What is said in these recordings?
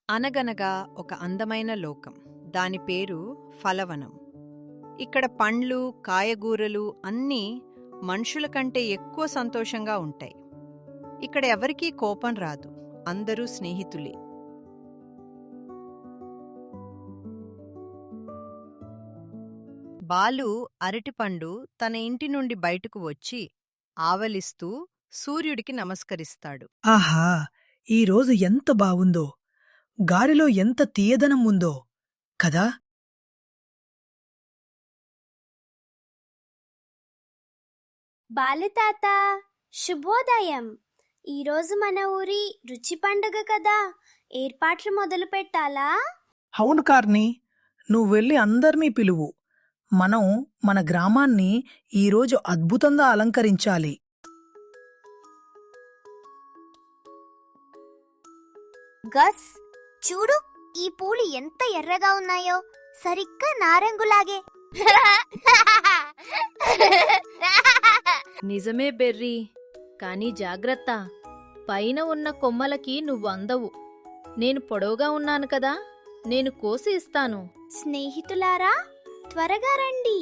అనగనగా ఒక అందమైన లోకం. దాని పేరు ఫలవనం. ఇక్కడ పండ్లు, కాయగూరలు అన్నీ మనుషుల కంటే ఎక్కువ సంతోషంగా ఉంటాయి. ఇక్కడ ఎవరికీ కోపం రాదు. అందరూ స్నేహితులే. బాలు అరటిపండు తన ఇంటి నుండి బయటకు వచ్చి ఆవలిస్తూ సూర్యుడికి నమస్కరిస్తాడు. ఆహా! ఈరోజు ఎంత బావుందో! గాలిలో ఎంత తీయదనం ఉందో కదా! బాలుతాత, శుభోదయం. ఈరోజు మన ఊరి రుచి పండుగ కదా, ఏర్పాట్లు మొదలు పెట్టాలా? అవును కార్ని, నువ్వు వెళ్ళి అందర్నీ పిలువు. మనం మన గ్రామాన్ని ఈరోజు అద్భుతంగా అలంకరించాలి. గస్, చూడు, ఈ పూలు ఎంత ఎర్రగా ఉన్నాయో, సరిగ్గా నారంగులాగే. నిజమే బెర్రీ, కానీ జాగ్రత్త, పైన ఉన్న కొమ్మలకి నువ్వు అందవు. నేను పొడవుగా ఉన్నాను కదా, నేను కోసి ఇస్తాను. స్నేహితులారా, త్వరగా రండి,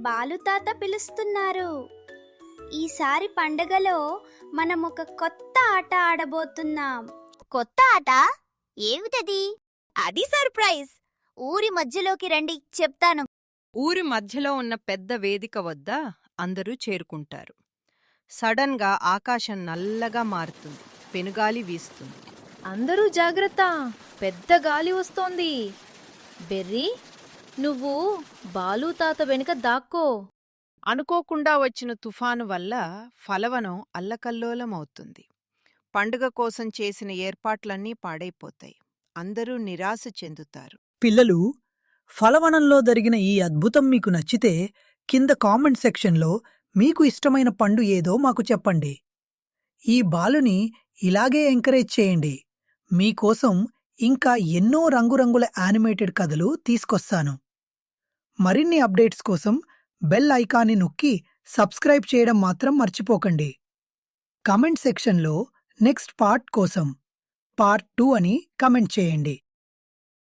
బాలుతాత పిలుస్తున్నారు. ఈసారి పండుగలో మనం ఒక కొత్త ఆట ఆడబోతున్నాం. కొత్త ఆట? ఏమిటది? అది సర్ప్రైజ్. ఊరి మధ్యలోకి రండి, చెప్తాను. ఊరి మధ్యలో ఉన్న పెద్ద వేదిక వద్ద అందరూ చేరుకుంటారు. సడన్గా ఆకాశం నల్లగా మారుతుంది. పెనుగాలి వీస్తుంది. అందరూ జాగ్రత్త, పెద్ద గాలి వస్తోంది. బెర్రీ, నువ్వు బాలు తాత వెనుక దాక్కో. అనుకోకుండా వచ్చిన తుఫాను వల్ల ఫలవనం అల్లకల్లోలమవుతుంది. పండుగ కోసం చేసిన ఏర్పాట్లన్నీ పాడైపోతాయి. అందరూ నిరాశ చెందుతారు. పిల్లలు, ఫలవనంలో జరిగిన ఈ అద్భుతం మీకు నచ్చితే కింద కామెంట్ సెక్షన్లో మీకు ఇష్టమైన పండు ఏదో మాకు చెప్పండి. ఈ బాలుని ఇలాగే ఎంకరేజ్ చేయండి. మీకోసం ఇంకా ఎన్నో రంగురంగుల యానిమేటెడ్ కథలు తీసుకొస్తాను. మరిన్ని అప్డేట్స్ కోసం బెల్ ఐకాన్ని నొక్కి సబ్స్క్రైబ్ చేయడం మాత్రం మర్చిపోకండి. కామెంట్ సెక్షన్లో నెక్స్ట్ పార్ట్ కోసం పార్ట్ 2 అని కామెంట్ చేయండి.